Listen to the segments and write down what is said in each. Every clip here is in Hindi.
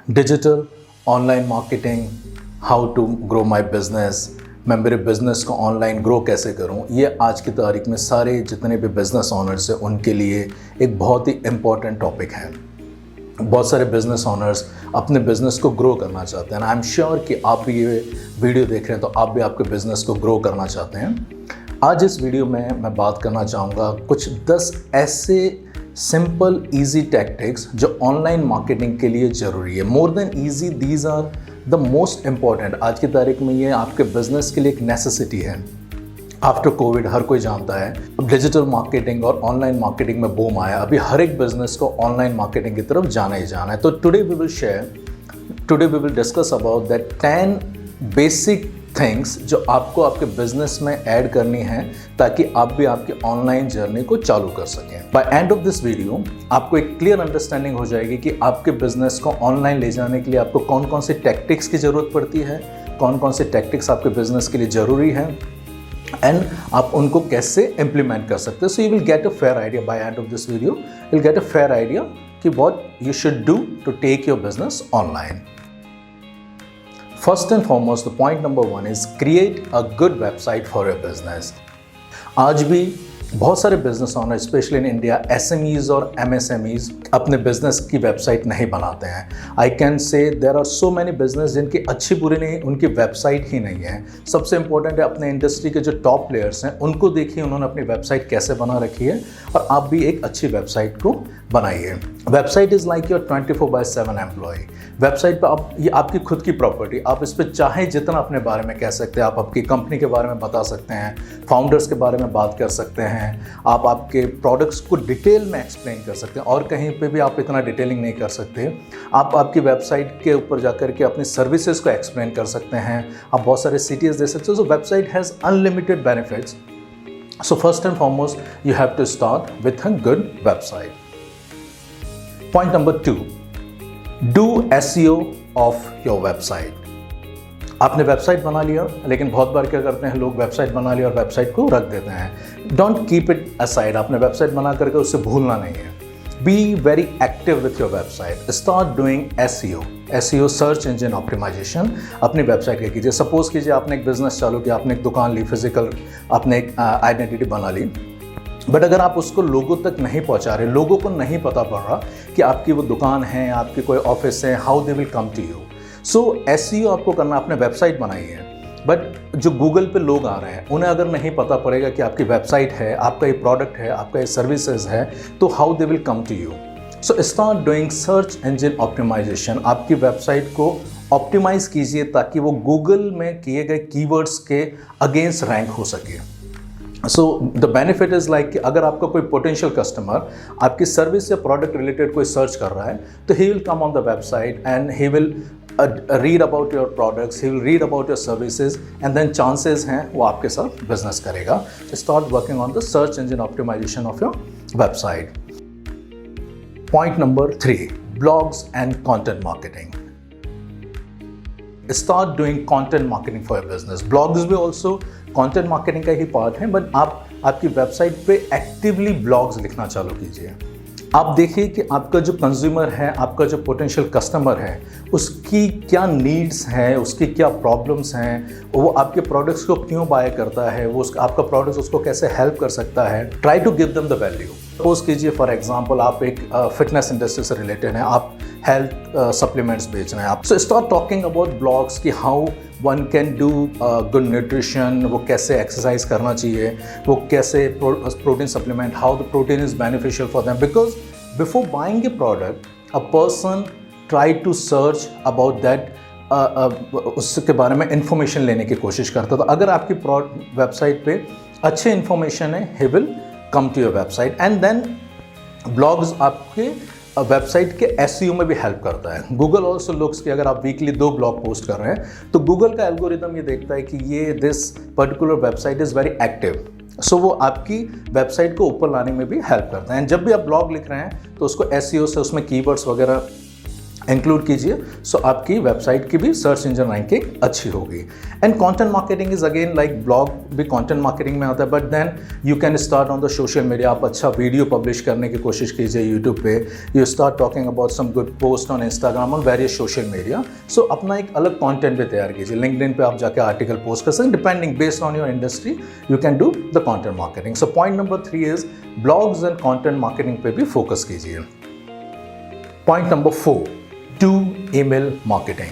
Digital online marketing, how to grow my business, मैं मेरे बिज़नेस को ऑनलाइन ग्रो कैसे करूं, ये आज की तारीख में सारे जितने भी बिज़नेस ओनर्स हैं उनके लिए एक बहुत ही इम्पॉर्टेंट टॉपिक है। बहुत सारे बिज़नेस ओनर्स अपने बिज़नेस को ग्रो करना चाहते हैं। आई एम श्योर कि आप भी ये वीडियो देख रहे हैं तो आप भी आपके बिज़नेस को ग्रो करना चाहते हैं। आज इस वीडियो में मैं बात करना चाहूँगा कुछ 10 ऐसे सिंपल ईजी टैक्टिक्स जो ऑनलाइन मार्केटिंग के लिए ज़रूरी है। More than easy, these are the most important. आज की तारीख में ये आपके बिजनेस के लिए एक नेसेसिटी है। आफ्टर कोविड हर कोई जानता है डिजिटल मार्केटिंग और ऑनलाइन मार्केटिंग में बूम आया। अभी हर एक बिजनेस को ऑनलाइन मार्केटिंग की तरफ जाना ही जाना है। तो today we will discuss about that 10 basic things जो आपको आपके बिजनेस में ऐड करनी है ताकि आप भी आपकी ऑनलाइन जर्नी को चालू कर सकें। By end of this video आपको एक क्लियर अंडरस्टैंडिंग हो जाएगी कि आपके बिजनेस को ऑनलाइन ले जाने के लिए आपको कौन कौन से टैक्टिक्स की ज़रूरत पड़ती है, कौन कौन से टैक्टिक्स आपके बिजनेस के लिए ज़रूरी है एंड आप उनको कैसे इम्प्लीमेंट कर सकते हैं। So you will get a fair idea by end of this video, you will get a fair idea कि what you should do to take your business online. First and foremost, the point number 1 is create a good website for your business. आज भी बहुत सारे business owner specially in India SMEs और MSMEs अपने बिजनेस की वेबसाइट नहीं बनाते हैं। I can say there are so many business जिनकी अच्छी बुरी नहीं, उनकी वेबसाइट ही नहीं है। सबसे इंपॉर्टेंट है अपने इंडस्ट्री के जो टॉप प्लेयर्स हैं उनको देखिए उन्होंने अपनी वेबसाइट कैसे बना रखी है और आप भी एक अच्छी वेबसाइट को बनाइए। Website is like your 24/7 employ. Website पर आप, ये आपकी खुद की प्रॉपर्टी, आप इस पर चाहे जितना अपने बारे में कह सकते हैं। आप आपकी कंपनी के बारे में बता सकते हैं, फाउंडर्स के बारे में बात कर सकते हैं, आप आपके प्रोडक्ट्स को डिटेल में एक्सप्लेन कर सकते हैं और कहीं पे भी आप इतना डिटेलिंग नहीं कर सकते। आप आपकी वेबसाइट के ऊपर जाकर के अपनी सर्विसेज को एक्सप्लेन कर सकते हैं, आप बहुत सारे CTS दे सकते हो। So website has unlimited benefits. So first and foremost you have to start with a good website. Point number 2, do SEO of your website. आपने वेबसाइट बना लिया, लेकिन बहुत बार क्या करते हैं लोग, वेबसाइट बना लिया और वेबसाइट को रख देते हैं। Don't keep it aside. आपने वेबसाइट बना करके उससे भूलना नहीं है। Be very active with your website. Start doing SEO, search engine optimisation अपनी वेबसाइट के कीजिए। सपोज कीजिए आपने एक बिजनेस चालू किया, आपने एक दुकान ली, फिजिकल आपने एक आइडेंटिटी बना ली, बट अगर आप उसको लोगों तक नहीं पहुंचा रहे, लोगों को नहीं पता पड़ रहा कि आपकी वो दुकान है, आपकी कोई ऑफिस है, how they will come to you. So SEO आपको करना, आपने वेबसाइट बनाई है बट जो गूगल पे लोग आ रहे हैं उन्हें अगर नहीं पता पड़ेगा कि आपकी वेबसाइट है, आपका ये प्रोडक्ट है, आपका ये सर्विसेज है, तो how they will come to you. So start doing search engine optimisation. आपकी वेबसाइट को ऑप्टिमाइज कीजिए ताकि वो गूगल में किए गए कीवर्ड्स के अगेंस्ट रैंक हो सके। So the benefit is like कि अगर आपका कोई पोटेंशियल कस्टमर आपकी सर्विस या प्रोडक्ट रिलेटेड कोई सर्च कर रहा है तो he will come on the website and he will read about your products, he will read about your services and then chances हैं वो आपके साथ बिजनेस करेगा। Start working on the search engine optimisation of your website. Point number 3, blogs and content marketing. Start doing content marketing for your business. Blogs भी also content marketing का ही पार्ट है, बट आप आपकी वेबसाइट पे एक्टिवली ब्लॉग्स लिखना चालू कीजिए। आप देखिए कि आपका जो कंज्यूमर है, आपका जो पोटेंशियल कस्टमर है, उसकी क्या नीड्स हैं, उसकी क्या प्रॉब्लम्स हैं, वो आपके प्रोडक्ट्स को क्यों बाय करता है, वो आपका प्रोडक्ट्स उसको कैसे हेल्प कर सकता है। Try to give them the value. Suppose कीजिए फॉर एग्जांपल आप एक फिटनेस इंडस्ट्री से रिलेटेड हैं, आप हेल्थ सप्लीमेंट्स बेच रहे हैं आप। So start talking about blogs कि how one can do good nutrition, वो कैसे एक्सरसाइज करना चाहिए, वो कैसे protein supplement, how the protein is beneficial for them. Because before buying a product a person try to search about that, उसके बारे में इंफॉर्मेशन लेने की कोशिश करता है। तो अगर आपकी वेबसाइट पे अच्छे इंफॉर्मेशन है, he will come to your website and then blogs आपके वेबसाइट के SEO में भी हेल्प करता है। गूगल ऑल्सो लुक्स कि अगर आप वीकली 2 ब्लॉग पोस्ट कर रहे हैं तो गूगल का एल्गोरिदम ये देखता है कि ये this particular website is very active. So वो आपकी वेबसाइट को ऊपर लाने में भी हेल्प करता है। एंड जब भी आप ब्लॉग लिख रहे हैं तो उसको SEO से उसमें कीवर्ड्स वगैरह इंक्लूड कीजिए, सो आपकी वेबसाइट की भी सर्च इंजन रैंकिंग अच्छी होगी। And content marketing is again like blog भी कंटेंट मार्केटिंग में आता है, but then you can start on the social media. आप अच्छा वीडियो पब्लिश करने की कोशिश कीजिए यूट्यूब पे, you start talking about some good post on Instagram on various social media. So अपना एक अलग कंटेंट भी तैयार कीजिए। लिंक्डइन पे आप जाके आर्टिकल पोस्ट कर सकते हैं, depending based on your industry you can do the content marketing. So point number 3 is blogs and content marketing पे भी फोकस कीजिए। Point number 4, do email marketing.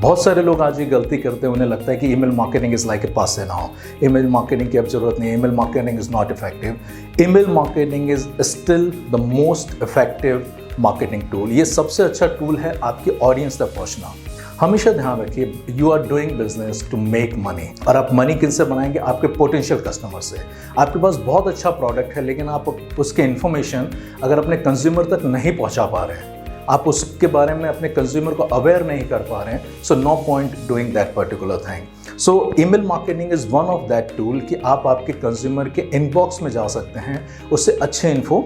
बहुत सारे लोग आज ये गलती करते हैं, उन्हें लगता है कि email marketing is like a pass and now, email marketing की अब जरूरत नहीं है, email marketing is not effective. Email marketing is still the most effective marketing tool. ये सबसे अच्छा टूल है आपकी ऑडियंस तक पहुंचना। हमेशा ध्यान रखिए, you are doing business to make money, और आप मनी किनसे बनाएंगे? आपके पोटेंशियल कस्टमर से। आपके पास बहुत अच्छा प्रोडक्ट है, लेकिन आप उसके इन्फॉर्मेशन अगर अपने कंज्यूमर तक नहीं पहुंचा पा रहे हैं, आप उसके बारे में अपने कंज्यूमर को अवेयर नहीं कर पा रहे हैं, so no point doing that particular thing. So email marketing is one of that tool कि आप आपके कंज्यूमर के इनबॉक्स में जा सकते हैं, उससे अच्छे इन्फो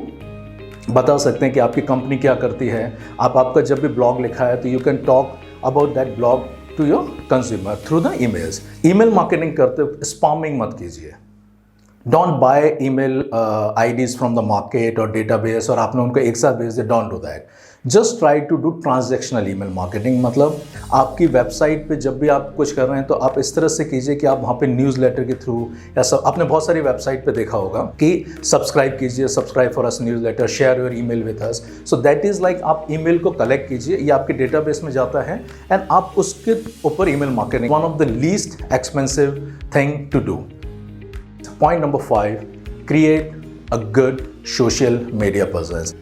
बता सकते हैं कि आपकी कंपनी क्या करती है। आपका जब भी ब्लॉग लिखा है तो you can talk about that blog to your consumer through the emails. Email marketing करते हुए स्पैमिंग मत कीजिए। Don't buy email IDs from the market और डेटाबेस और आपने उनको एक साथ भेज दिया, don't do that. Just try to do transactional email marketing. मतलब आपकी वेबसाइट पे जब भी आप कुछ कर रहे हैं तो आप इस तरह से कीजिए कि आप वहाँ पे न्यूज़लेटर के थ्रू या सब, आपने बहुत सारी वेबसाइट पे देखा होगा कि सब्सक्राइब कीजिए, subscribe for us newsletter, share your email with us. So that is like आप ईमेल को कलेक्ट कीजिए, ये आपके डेटाबेस में जाता है एंड आप उसके ऊपर email marketing, one of the least expensive thing to do. Point number 5, create a good social media presence.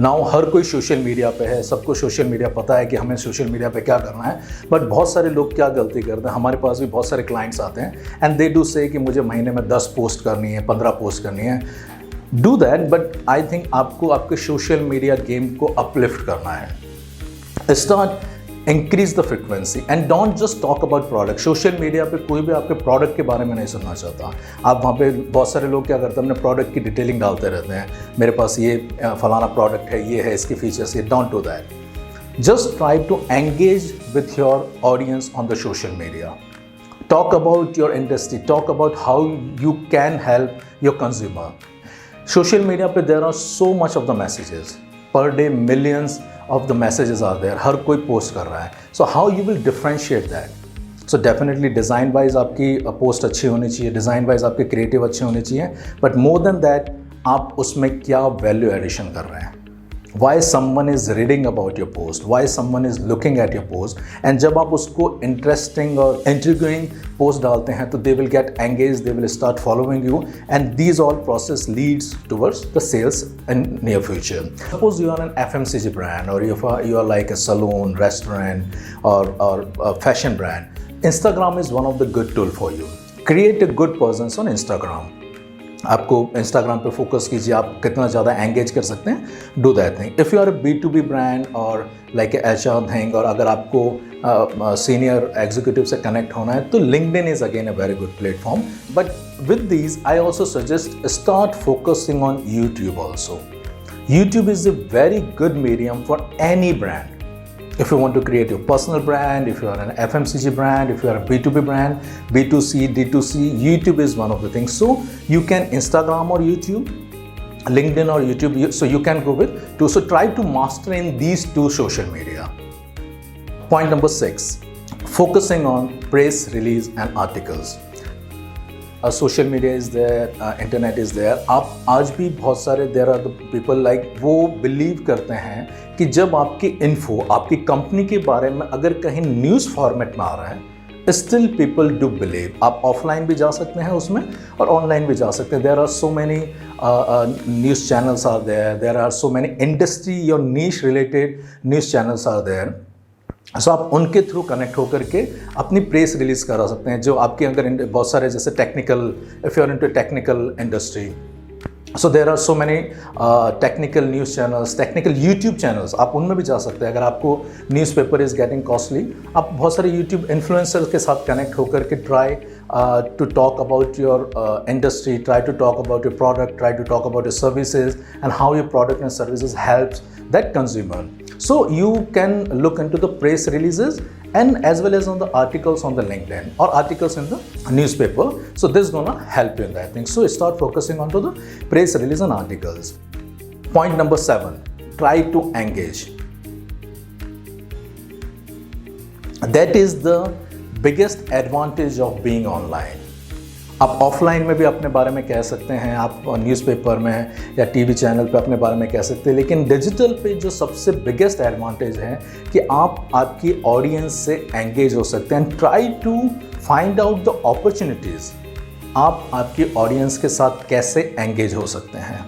Now हर कोई सोशल मीडिया पे है, सबको सोशल मीडिया पता है कि हमें सोशल मीडिया पे क्या करना है, बट बहुत सारे लोग क्या गलती करते हैं। हमारे पास भी बहुत सारे क्लाइंट्स आते हैं एंड दे डू से कि मुझे महीने में 10 पोस्ट करनी है, 15 पोस्ट करनी है। Do that, but I think आपको आपके सोशल मीडिया गेम को अपलिफ्ट करना है। Start increase the frequency and don't just talk about product. Social media पे कोई भी आपके प्रोडक्ट के बारे में नहीं सुनना चाहता। आप वहाँ पे बहुत सारे लोग क्या करते हैं, अपने प्रोडक्ट की डिटेलिंग डालते रहते हैं, मेरे पास ये फलाना प्रोडक्ट है, ये है, इसके फीचर्स ये। Don't do that. Just try to engage with your audience on the social media. Talk about your industry, talk about how you can help your consumer. Social media पे there are so much of the messages per day, millions of the messages are there, हर कोई पोस्ट कर रहा है। So how you will differentiate that? So definitely design wise आपकी पोस्ट अच्छी होनी चाहिए, डिज़ाइन वाइज आपके क्रिएटिव अच्छे होने चाहिए, बट मोर देन दैट आप उसमें क्या वैल्यू एडिशन कर रहे हैं। Why someone is reading about your post, why someone is looking at your post, and जब आप उसको interesting और intriguing post डालते हैं तो they will get engaged, they will start following you, and these all process leads towards the sales in near future. Suppose you are an FMCG brand or you are like a salon, restaurant or a fashion brand. Instagram is one of the good tool for you. Create a good presence on Instagram. आपको इंस्टाग्राम पे फोकस कीजिए, आप कितना ज़्यादा एंगेज कर सकते हैं, do that thing. If you are B2B brand और लाइक HR थिंग, और अगर आपको सीनियर एग्जीक्यूटिव से कनेक्ट होना है तो LinkedIn is again a very good platform. But with these I also suggest start focusing on YouTube also. YouTube is a very good medium for any brand. If you want to create your personal brand, if you are an FMCG brand, if you are a B2B brand, B2C, D2C, YouTube is one of the things. So you can Instagram or YouTube, LinkedIn or YouTube, so you can go with two. So try to master in these two social media. Point number 6, focusing on press release and articles. Social media is there, internet is there. आप आज भी बहुत सारे there are the people like वो बिलीव करते हैं कि जब आपकी इन्फो आपकी कंपनी के बारे में अगर कहीं न्यूज़ फॉर्मेट में आ रहा है, स्टिल पीपल डू बिलीव। आप ऑफलाइन भी जा सकते हैं उसमें और ऑनलाइन भी जा सकते हैं। There are so many news channels are there, there are so many industry your niche related news channels are there. So आप उनके थ्रू कनेक्ट होकर के अपनी प्रेस रिलीज़ करा सकते हैं। जो आपके अगर बहुत सारे जैसे technical, if you are into technical industry, so there are so many technical news channels, technical YouTube channels, आप उनमें भी जा सकते हैं। अगर आपको न्यूज़पेपर इज़ गेटिंग कॉस्टली, आप बहुत सारे यूट्यूब इन्फ्लुएंसर्स के साथ कनेक्ट होकर के try to talk about your industry, try to talk about your product, try to talk about your services and how your product and services helps that consumer. So you can look into the press releases and as well as on the articles on the LinkedIn or articles in the newspaper. So this is gonna help you in that thing. So start focusing onto the press release and articles. Point number 7, try to engage. That is the biggest advantage of being online. आप ऑफलाइन में भी अपने बारे में कह सकते हैं, आप न्यूज़पेपर में या टीवी चैनल पे अपने बारे में कह सकते हैं, लेकिन डिजिटल पे जो सबसे बिगेस्ट एडवांटेज है कि आप आपकी ऑडियंस से एंगेज हो सकते हैं and try to find out the opportunities. आप आपकी ऑडियंस के साथ कैसे एंगेज हो सकते हैं।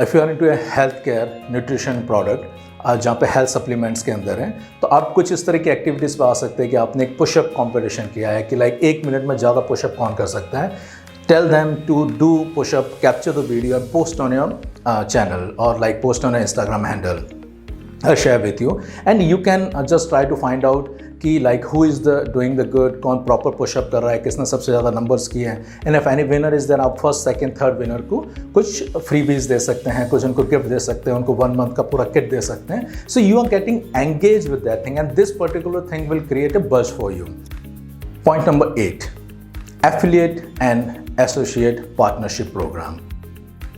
If you are into a health care nutrition product, जहाँ पे हेल्थ सप्लीमेंट्स के अंदर हैं, तो आप कुछ इस तरह की एक्टिविटीज़ पे आ सकते हैं कि आपने एक पुशअप कंपटीशन किया है कि लाइक 1 मिनट में ज़्यादा पुशअप कौन कर सकता है। Tell them to do pushup, capture the video and post on your channel और like post on your Instagram handle, share with you and you can just try to find out कि like who is the doing the good, कौन प्रॉपर पुशअप कर रहा है, किसने सबसे ज़्यादा नंबर्स किए हैं। And if any winner is there, आप फर्स्ट सेकंड थर्ड विनर को कुछ फ्रीबीज दे सकते हैं, कुछ उनको गिफ्ट दे सकते हैं, उनको 1 मंथ का पूरा किट दे सकते हैं। So you are getting engage with that thing and this particular thing will create a buzz for you. Point number 8, affiliate and associate partnership programme.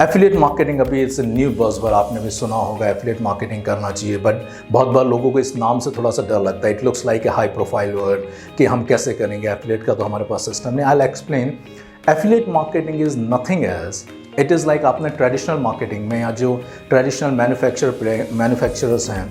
Affiliate marketing अभी इट्स न्यू बज़वर्ड, आपने भी सुना होगा एफिलिएट मार्केटिंग करना चाहिए, बट बहुत बार लोगों को इस नाम से थोड़ा सा डर लगता है। It looks like a high profile word कि हम कैसे करेंगे एफिलिएट का, तो हमारे पास सिस्टम नहीं। I will explain. Affiliate marketing is nothing as, it is like आपने ट्रेडिशनल मार्केटिंग में या जो ट्रेडिशनल मैन्युफैक्चरर्स हैं,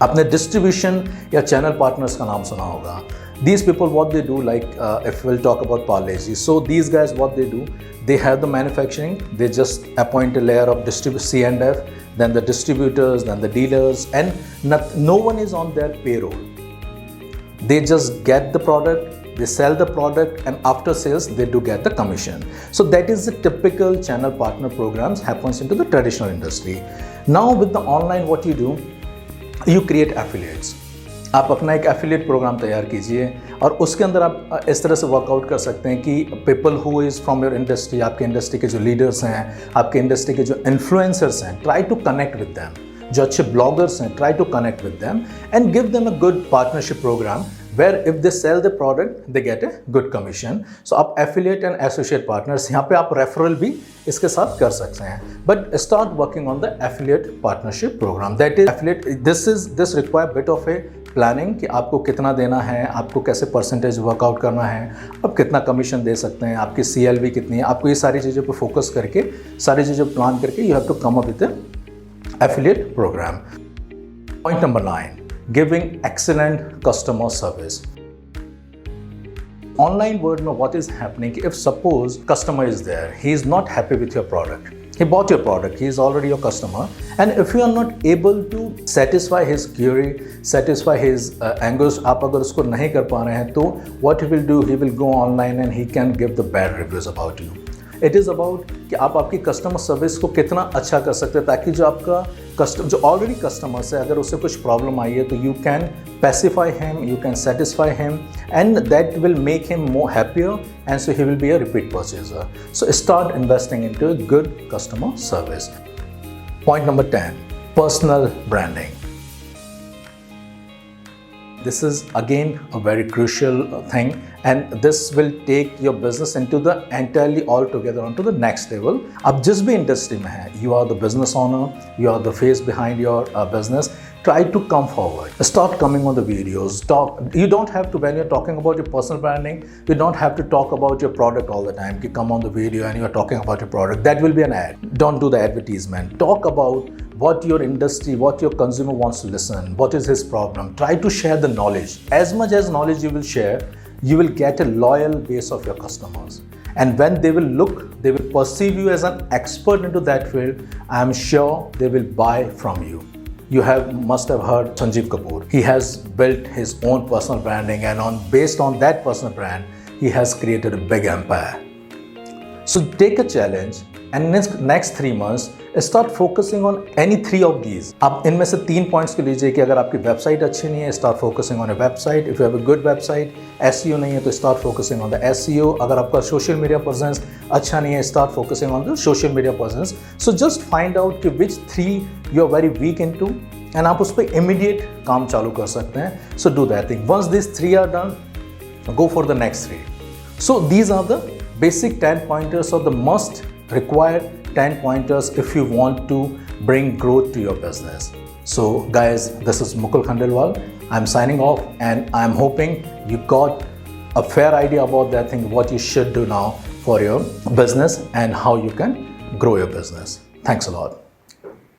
आपने डिस्ट्रीब्यूशन या चैनल पार्टनर्स का नाम सुना होगा। These people, what they do, like if we'll talk about Parle-G, so these guys, what they do, they have the manufacturing, they just appoint a layer of C&F, then the distributors, then the dealers, and no one is on their payroll. They just get the product, they sell the product, and after sales they do get the commission. So that is the typical channel partner programs happens into the traditional industry. Now with the online, what you do, you create affiliates. आप अपना एक एफिलिएट प्रोग्राम तैयार कीजिए और उसके अंदर आप इस तरह से वर्कआउट कर सकते हैं कि people who is from your industry, आपके इंडस्ट्री के जो लीडर्स हैं, आपके इंडस्ट्री के जो इन्फ्लुएंसर्स हैं, try to connect with them. जो अच्छे ब्लॉगर्स हैं, try to connect with them and give them a good partnership programme where if they sell the product they get a good commission. So आप affiliate and associate partners, यहाँ पे आप referral भी इसके साथ कर सकते हैं, but start working on the affiliate partnership program. That is affiliate, this require bit of a planning कि आपको कितना देना है, आपको कैसे परसेंटेज वर्कआउट करना है, आप कितना कमीशन दे सकते हैं, आपकी CLV कितनी है, आपको ये सारी चीज़ों पर फोकस करके सारी चीज़ें प्लान करके you have to come up with affiliate programme. Point number 9, giving excellent customer service. Online world में what is happening, if suppose customer is there, he is not happy with your product, he bought your product, he is already your customer, and if you are not able to satisfy his query, satisfy his angers, आप अगर उसको नहीं कर पा रहे हैं, तो what he will do, he will go online and he can give the bad reviews about you. It is about कि आप आपकी कस्टमर सर्विस को कितना अच्छा कर सकते हैं ताकि जो आपका जो ऑलरेडी कस्टमर्स है, अगर उससे कुछ प्रॉब्लम आई है तो you can pacify him, you can satisfy him and that will make him more happier and so he will be a repeat purchaser. So start investing into a good customer service. Point number 10, personal branding. This is again a very crucial thing, and this will take your business into the entirely altogether onto the next level. अब जिस भी इंडस्ट्री में है, you are the business owner, you are the face behind your business. Try to come forward. Start coming on the videos. You don't have to, when you're talking about your personal branding, you don't have to talk about your product all the time. You come on the video and you're talking about your product. That will be an ad. Don't do the advertisement. Talk about what your industry, what your consumer wants to listen, what is his problem. Try to share the knowledge. As much as knowledge you will share, you will get a loyal base of your customers. And when they will look, they will perceive you as an expert into that field. I am sure they will buy from you. You must have heard Sanjeev Kapoor. He has built his own personal branding, and based on that personal brand, he has created a big empire. So take a challenge and next 3 months start focusing on any 3 of these. आप इनमें से 3 पॉइंट्स को लीजिए कि अगर आपकी वेबसाइट अच्छी नहीं है, start focusing on a website. If you have a good website, SEO नहीं है तो start focusing on the SEO. अगर आपका social media presence अच्छा नहीं है, start focusing on the social media presence. So just find out कि which 3 you are very weak into and आप उस पर immediate काम चालू कर सकते हैं. So do that thing. Once these 3 are done, go for the next 3. So these are the basic 10 pointers or the must required 10 pointers if you want to bring growth to your business. So guys, this is Mukul Khandelwal. I'm signing off and I'm hoping you got a fair idea about that thing, what you should do now for your business and how you can grow your business. Thanks a lot.